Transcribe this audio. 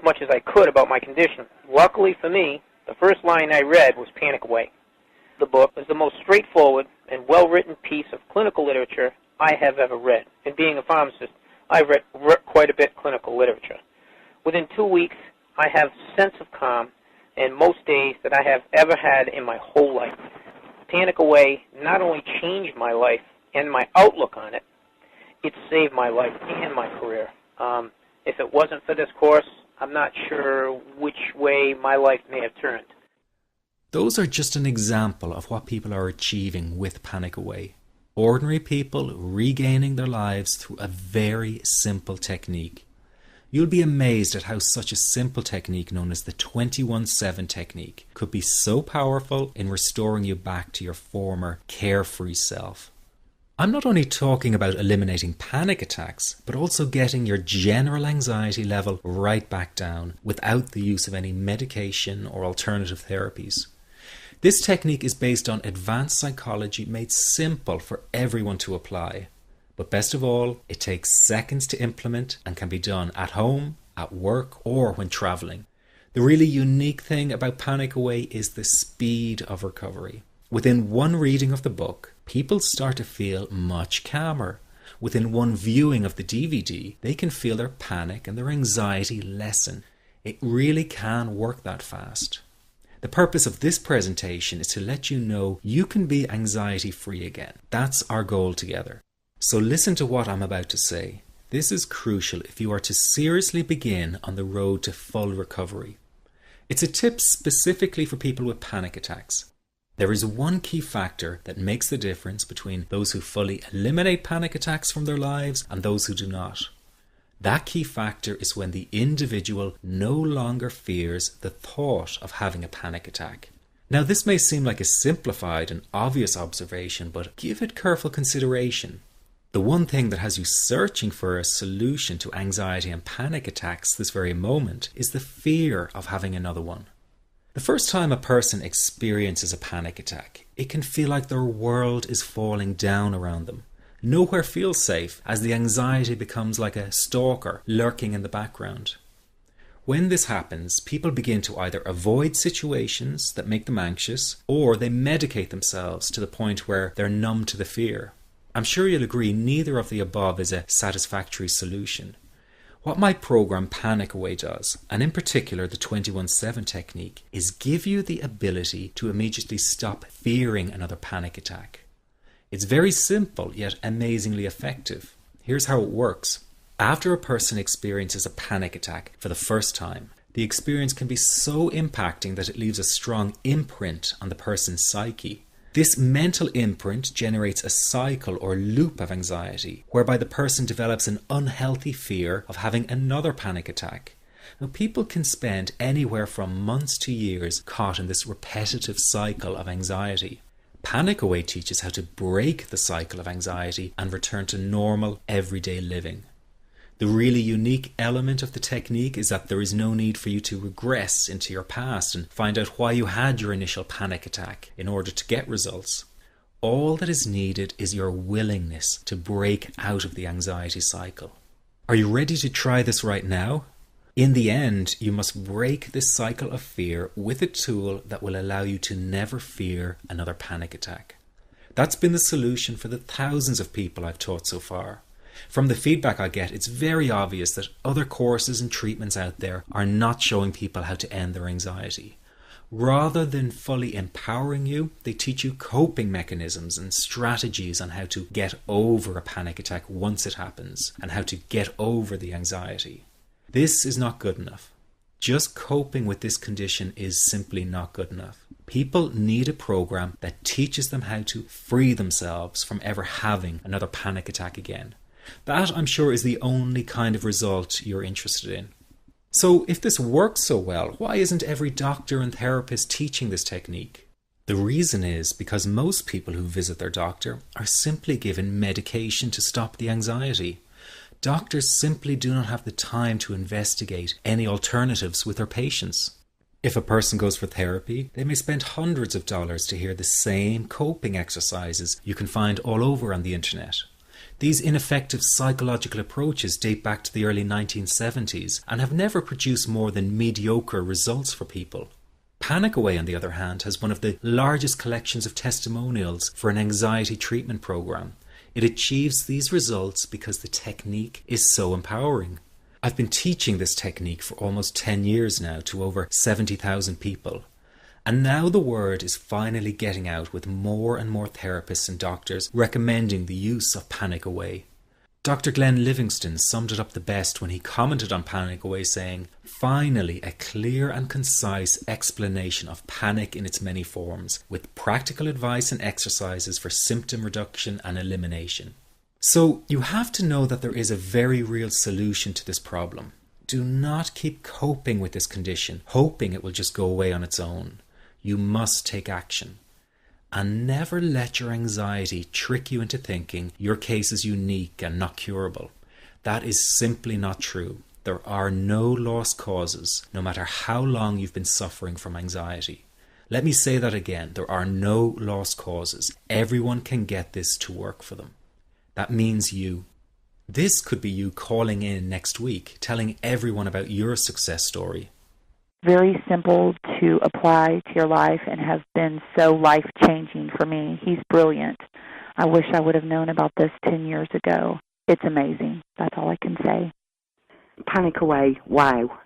much as I could about my condition. Luckily for me, the first line I read was Panic Away. The book is the most straightforward and well-written piece of clinical literature I have ever read. And being a pharmacist, I've read quite a bit of clinical literature. Within 2 weeks, I have a sense of calm in most days that I have ever had in my whole life. Panic Away not only changed my life and my outlook on it, it saved my life and my career. If it wasn't for this course, I'm not sure which way my life may have turned. Those are just an example of what people are achieving with Panic Away. Ordinary people regaining their lives through a very simple technique. You'll be amazed at how such a simple technique known as the 21-7 technique could be so powerful in restoring you back to your former carefree self. I'm not only talking about eliminating panic attacks, but also getting your general anxiety level right back down without the use of any medication or alternative therapies. This technique is based on advanced psychology made simple for everyone to apply. But best of all, it takes seconds to implement and can be done at home, at work, or when traveling. The really unique thing about Panic Away is the speed of recovery. Within one reading of the book, people start to feel much calmer. Within one viewing of the DVD, they can feel their panic and their anxiety lessen. It really can work that fast. The purpose of this presentation is to let you know you can be anxiety-free again. That's our goal together. So listen to what I'm about to say. This is crucial if you are to seriously begin on the road to full recovery. It's a tip specifically for people with panic attacks. There is one key factor that makes the difference between those who fully eliminate panic attacks from their lives and those who do not. That key factor is when the individual no longer fears the thought of having a panic attack. Now, this may seem like a simplified and obvious observation, but give it careful consideration. The one thing that has you searching for a solution to anxiety and panic attacks this very moment is the fear of having another one. The first time a person experiences a panic attack, it can feel like their world is falling down around them. Nowhere feels safe as the anxiety becomes like a stalker lurking in the background. When this happens, people begin to either avoid situations that make them anxious, or they medicate themselves to the point where they're numb to the fear. I'm sure you'll agree neither of the above is a satisfactory solution. What my program Panic Away does, and in particular the 21-7 technique, is give you the ability to immediately stop fearing another panic attack. It's very simple yet amazingly effective. Here's how it works. After a person experiences a panic attack for the first time, the experience can be so impacting that it leaves a strong imprint on the person's psyche. This mental imprint generates a cycle or loop of anxiety, whereby the person develops an unhealthy fear of having another panic attack. Now, people can spend anywhere from months to years caught in this repetitive cycle of anxiety. Panic Away teaches how to break the cycle of anxiety and return to normal, everyday living. The really unique element of the technique is that there is no need for you to regress into your past and find out why you had your initial panic attack in order to get results. All that is needed is your willingness to break out of the anxiety cycle. Are you ready to try this right now? In the end, you must break this cycle of fear with a tool that will allow you to never fear another panic attack. That's been the solution for the thousands of people I've taught so far. From the feedback I get, it's very obvious that other courses and treatments out there are not showing people how to end their anxiety. Rather than fully empowering you, they teach you coping mechanisms and strategies on how to get over a panic attack once it happens and how to get over the anxiety. This is not good enough. Just coping with this condition is simply not good enough. People need a program that teaches them how to free themselves from ever having another panic attack again. That, I'm sure, is the only kind of result you're interested in. So if this works so well, why isn't every doctor and therapist teaching this technique? The reason is because most people who visit their doctor are simply given medication to stop the anxiety. Doctors simply do not have the time to investigate any alternatives with their patients. If a person goes for therapy, they may spend hundreds of dollars to hear the same coping exercises you can find all over on the internet. These ineffective psychological approaches date back to the early 1970s and have never produced more than mediocre results for people. Panic Away, on the other hand, has one of the largest collections of testimonials for an anxiety treatment program. It achieves these results because the technique is so empowering. I've been teaching this technique for almost 10 years now to over 70,000 people. And now the word is finally getting out with more and more therapists and doctors recommending the use of Panic Away. Dr. Glenn Livingston summed it up the best when he commented on Panic Away, saying, "Finally, a clear and concise explanation of panic in its many forms, with practical advice and exercises for symptom reduction and elimination." So you have to know that there is a very real solution to this problem. Do not keep coping with this condition, hoping it will just go away on its own. You must take action. And never let your anxiety trick you into thinking your case is unique and not curable. That is simply not true. There are no lost causes, no matter how long you've been suffering from anxiety. Let me say that again. There are no lost causes. Everyone can get this to work for them. That means you. This could be you calling in next week, telling everyone about your success story. Very simple to apply to your life and has been so life-changing for me. He's brilliant. I wish I would have known about this 10 years ago. It's amazing. That's all I can say. Panic Away, wow.